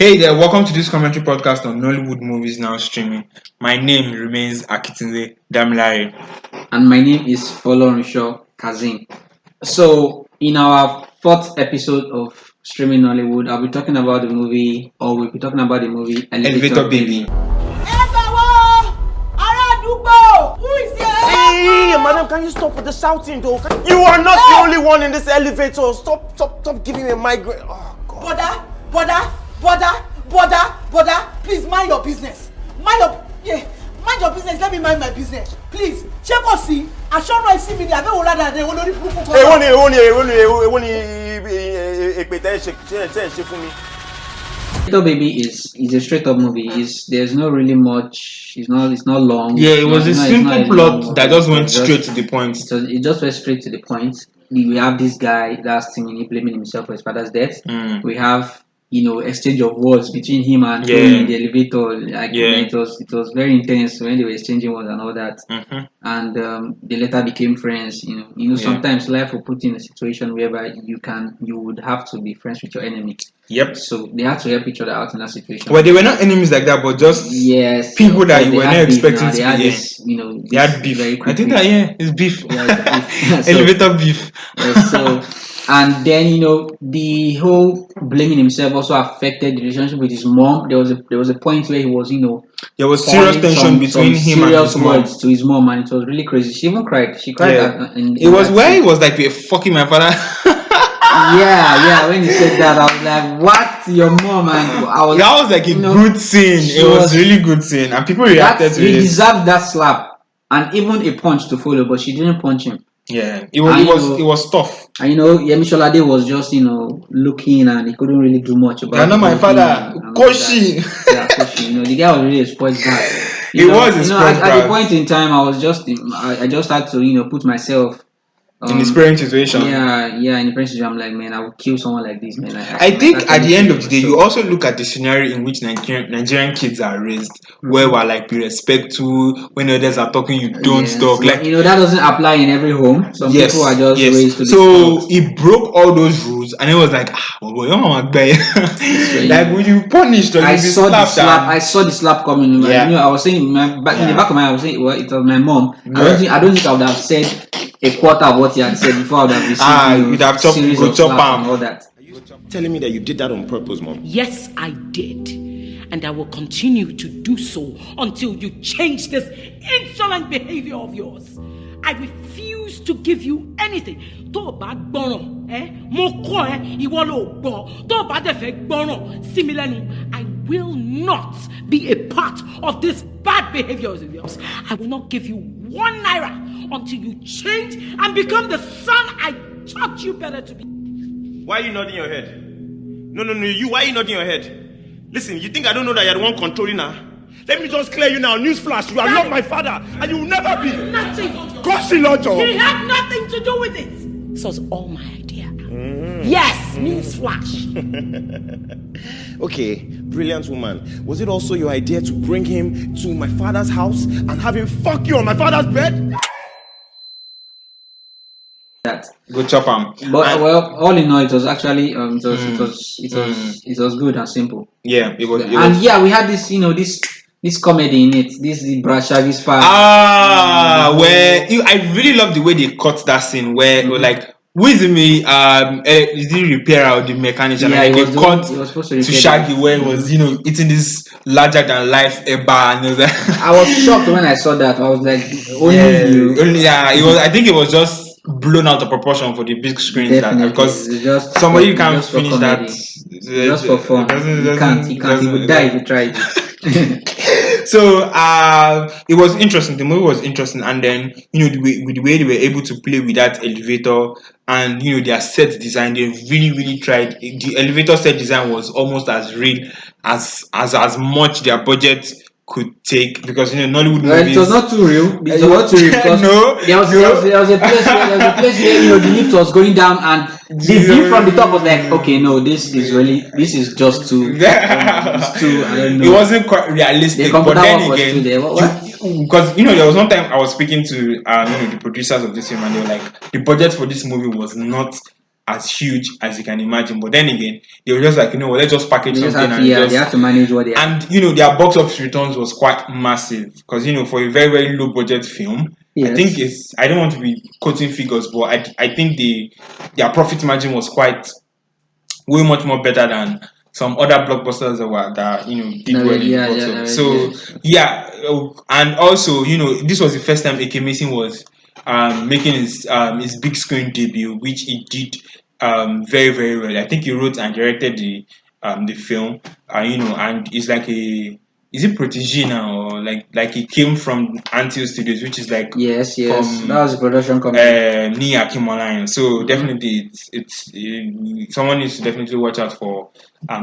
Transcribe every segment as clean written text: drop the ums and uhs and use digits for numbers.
Hey there, welcome to this commentary podcast on Nollywood movies now streaming. My name remains Akintunde, Damilare. And my name is Folorunso, Kazeem. So, in our fourth episode of Streaming Nollywood, I'll be talking about the movie, or we'll be talking about the movie Elevator Baby. Who is here? Hey, madam, can you stop with the shouting though? You are not the only one in this elevator. Stop giving me a migraine. Oh, God. Brother, please mind your business. Mind your business. Let me mind my business. Please. Check or see. I shall not see me. I don't want that. Elevator Baby is a straight up movie. There's no really much. It's not long. Yeah, it was a simple plot that just went straight to the point. It just went straight to the point. We have this guy that's blaming himself for his father's death. We have exchange of words between him and Tony in the elevator. It was very intense when they were exchanging words and all that. And they later became friends. Sometimes life will put you in a situation whereby you would have to be friends with your enemy. Yep. So they had to help each other out in that situation. Well, they were not enemies like that, but just people that you were not expecting to be. They had beef. I think that it's beef. Elevator beef. And then the whole blaming himself also affected the relationship with his mom. There was a point where he was there was serious tension between him and his mom. Words to his mom, and it was really crazy. She even cried. She cried. It was where he was like, "You're fucking my father." yeah. When he said that, I was like, "What, your mom?" And that was like a good scene. It was really good scene, and people reacted to it. He deserved that slap and even a punch to follow, but she didn't punch him. Yeah, it was tough. And Yemi Sholade was just looking, and he couldn't really do much about it. You're not my father, Koshi. Yeah, Koshi. The guy was really a spoiled guy. At the point in time, I just had to put myself in his parent situation. Yeah, in the parent situation, I'm like, man, I would kill someone like this, man. I think at the end of the day, you also look at the scenario in which Nigerian kids are raised, where we're like, be respectful. When others are talking, you don't talk. Like that doesn't apply in every home. Some people are just raised to. So he broke all those rules, and it was like, like when you punished or you slapped. I saw the slap coming. Yeah. I was saying in the back of my head, I was saying, well, it was my mom. I don't think I would have said a quarter of what he had said before I would have received you'd have series of slap and all that. Are you telling me that you did that on purpose, Mom? Yes, I did. And I will continue to do so until you change this insolent behavior of yours. I refuse to give you anything. I will not be a part of this bad behavior of yours. I will not give you 1 naira until you change and become the son I taught you better to be. Why are you nodding your head? No, you. Why are you nodding your head? Listen, you think I don't know that you're the one controlling her? Let me just clear you now. Newsflash, you are not my father, and you will never be. Nothing. He had nothing to do with it. This was all my idea. Yes, newsflash. Okay, brilliant woman. Was it also your idea to bring him to my father's house and have him fuck you on my father's bed? That. Good chop him. But all in all, it was actually it was good and simple. Yeah, it was. We had this comedy in it. This Brashagi's part. Where I really love the way they cut that scene where it was like, who is me? Is the repairer or the mechanic? And they cut to Shaggy where it was eating this larger than life bar, and I was shocked when I saw that. I was like, it was. I think it was just blown out of proportion for the big screen because somebody can't finish that just for fun. He can't. He would die if he tried. So it was interesting. The movie was interesting, and then the way they were able to play with that elevator and their set design, they really tried. The elevator set design was almost as real as much their budget could take, because Nollywood movies. It was not too real. It was not too real because there was a place where the lift was going down, and the view from the top was like, okay, no, this is just too. It's too. I don't know. It wasn't quite realistic, but then again, because there was one time I was speaking to the producers of this film, and they were like, the budget for this movie was not as huge as you can imagine. But then again, they were just like, let's just package They just something have to, and they have to manage what they have. and their box office returns was quite massive because for a very, very low budget film. Yes. I think I don't want to be quoting figures, but I think their profit margin was quite way much more better than some other blockbusters that did well in the box office. So and also this was the first time AK Mason was making his big screen debut, which he did very, very well. I think he wrote and directed the film, and it's like is it protege now or like he came from Antio Studios, which is like yes, from that was the production company. Ni Akimolayan. So definitely, it's someone needs to definitely watch out for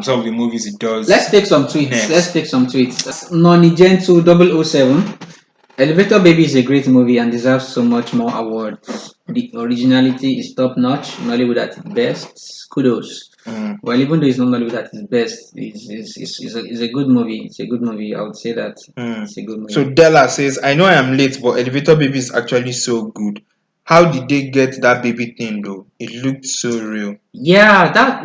some of the movies it does. Let's take some tweets. Noni Gentle 007. Elevator Baby is a great movie and deserves so much more awards. The originality is top notch. Nollywood at its best. Kudos. Well, even though it's not Nollywood at its best, it's a good movie. It's a good movie. I would say that it's a good movie. So Della says, I know I am late, but Elevator Baby is actually so good. How did they get that baby thing though? It looked so real. Yeah, that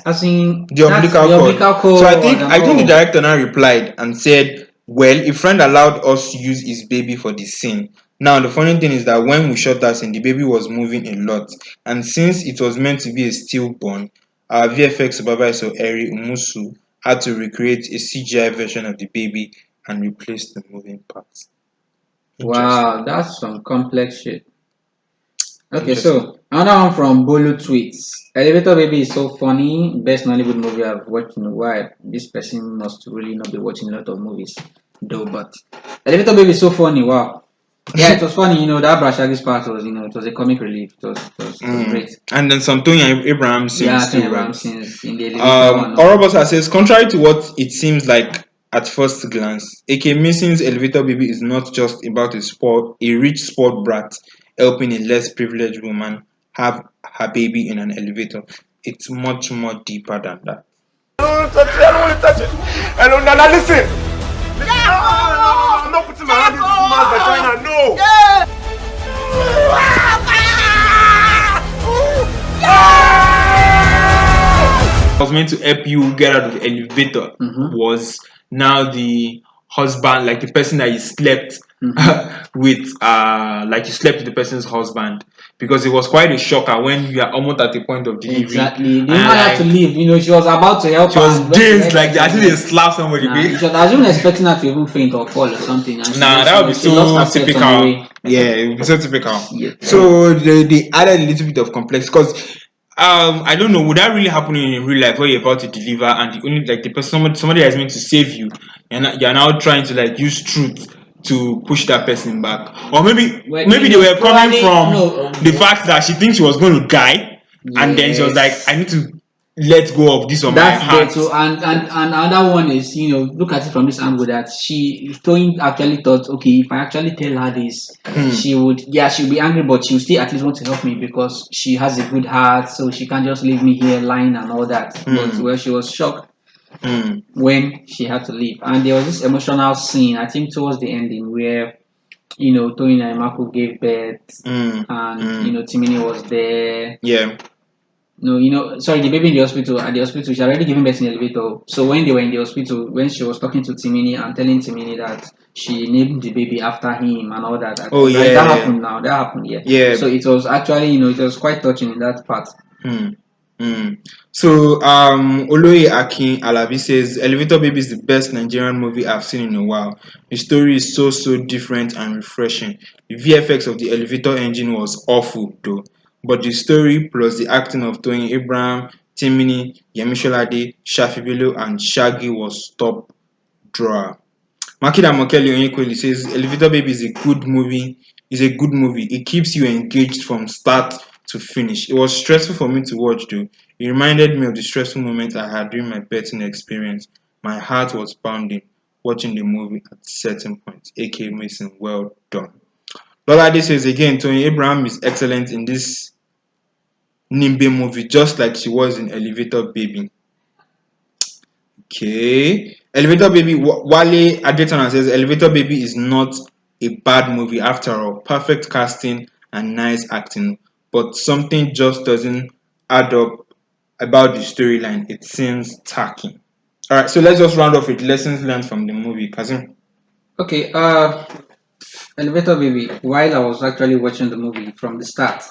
as in the umbilical cord. So I think the director now replied and said, well, a friend allowed us to use his baby for the scene. Now the funny thing is that when we shot that scene, the baby was moving a lot, and since it was meant to be a stillborn, our VFX supervisor Eri Umusu had to recreate a CGI version of the baby and replace the moving parts. Wow, that's some complex shit. Okay, so another one from Bolu Tweets. Elevator Baby is so funny. Best Nollywood movie I've watched in a while. This person must really not be watching a lot of movies, though. But Elevator Baby is so funny. Wow. Yeah, it was funny. That Brashagi's part was, it was a comic relief. It was great. And then some Tony Abraham scenes. Yeah, Tony Abraham scenes in the elevator. Orobosa says, contrary to what it seems like at first glance, AK Mason's Elevator Baby is not just about a rich sport brat helping a less privileged woman have her baby in an elevator. It's much more deeper than that. I don't want to touch it. Now listen. I'm not putting my hand in this woman's vagina. No. Was meant to help you get out of the elevator was now the husband, like the person that you slept with, like you slept with the person's husband, because it was quite a shocker when you are almost at the point of delivery. Exactly. The woman had to leave. She was about to help. She was dazed, like I think they slapped somebody. She was even expecting her to even faint or fall or something. That would be so typical. Yeah, it would be so typical. Yeah. So they added a little bit of complex because. I don't know. Would that really happen in real life where you're about to deliver and the person, somebody is meant to save you, and you're now trying to use truth to push that person back, or maybe they were coming from the fact that she thinks she was going to die, and then she was like, I need to let go of this on my heart. So and another one is look at it from this angle that Toyin actually thought, okay, if I actually tell her this, she'll be angry, but she'll still at least want to help me because she has a good heart, so she can't just leave me here lying and all that. But she was shocked when she had to leave, and there was this emotional scene I think towards the ending where Toyin and Emako gave birth, and Timini was there. Yeah. No, the baby in the hospital, at the hospital, she already given birth in the elevator. So when they were in the hospital, when she was talking to Timini and telling Timini that she named the baby after him and all that. That happened now. That happened, yeah. Yeah. So it was actually, it was quite touching in that part. So, Oloye Akin Alabi says, Elevator Baby is the best Nigerian movie I've seen in a while. The story is so different and refreshing. The VFX of the elevator engine was awful though. But the story plus the acting of Toyin Abraham, Timini, Yemi Sholade, Shafi Bello, and Shaggy was top drawer. Makida Mokeli Onyekweli says Elevator Baby is a good movie. It keeps you engaged from start to finish. It was stressful for me to watch though. It reminded me of the stressful moment I had during my betting experience. My heart was pounding watching the movie at certain points. AK Mason, well done. Lolade says again, Toyin Abraham is excellent in this Nimbe movie, just like she was in Elevator Baby. Okay. Elevator Baby, Wale Adetona says Elevator Baby is not a bad movie after all. Perfect casting and nice acting, but something just doesn't add up about the storyline. It seems tacky. All right, so let's just round off with lessons learned from the movie. Kazeem. Okay, Elevator Baby. While I was actually watching the movie from the start,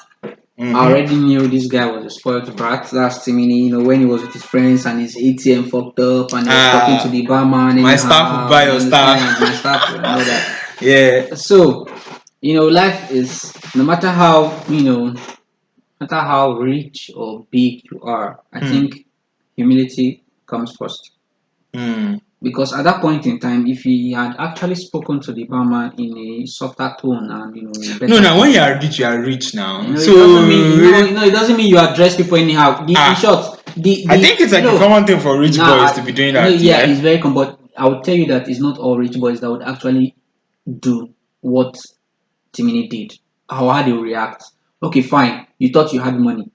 I already knew this guy was a spoiled brat. That's Timini, when he was with his friends and his ATM fucked up and he was talking to the barman. My staff will buy your stuff. My staff will know that. Yeah. So, life is no matter how, no matter how rich or big you are, I think humility comes first. Because at that point in time, if he had actually spoken to the barman in a softer tone and better No, now when tone, you are rich now. it So doesn't mean it doesn't mean you address people anyhow. In short, I think it's like a common thing for rich boys to be doing that. Yeah, it's very common. But I would tell you that it's not all rich boys that would actually do what Timini did. How they will react. Okay, fine. You thought you had money.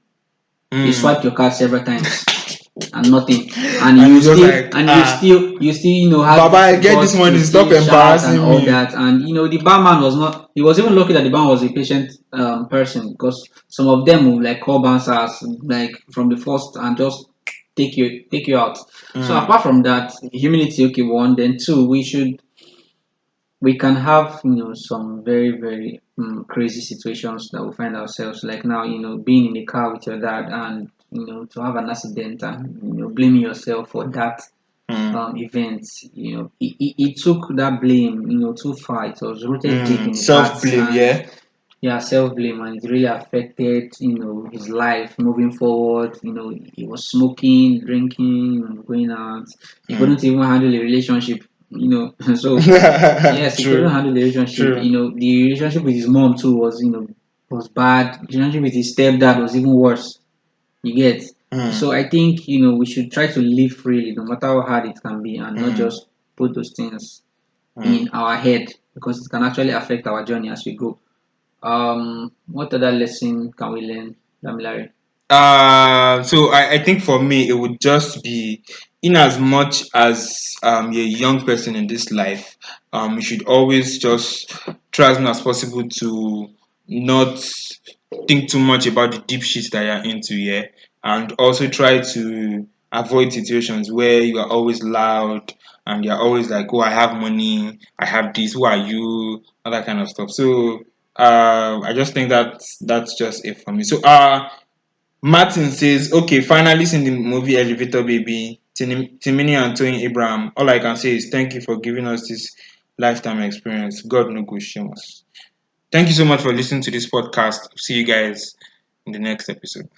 You swiped your card several times and nothing, and you still have Baba, I get this money. Stop embarrassing and all me. that. And the barman was not. He was even lucky that the barman was a patient person, because some of them will like call bouncers like from the first and just take you out. So apart from that, humility. Okay, one. Then two, we can have some very very crazy situations that we find ourselves, like now being in the car with your dad and to have an accident and blaming yourself for that event. It took that blame too far. It was rooted deep in his heart, Self-blame, and yeah, self-blame, and it really affected his life moving forward. He was smoking, drinking, going out. He couldn't even handle a relationship. So yes, he couldn't True. handle the relationship. True. The relationship with his mom too was bad. The relationship with his stepdad was even worse. You get. So I think we should try to live freely, no matter how hard it can be, and not just put those things in our head, because it can actually affect our journey as we go. What other lesson can we learn, Damilare? So I think for me it would just be, in as much as you're a young person in this life, you should always just try as much as possible to not think too much about the deep shit that you're into, yeah, and also try to avoid situations where you are always loud and you're always like, oh, I have money, I have this, who are you, all that kind of stuff. So I just think that that's just it for me. So Martin says, okay, finally seen the movie Elevator Baby, Timini and Tony Abraham. All I can say is thank you for giving us this lifetime experience. God no go shame us. Thank you so much for listening to this podcast. See you guys in the next episode.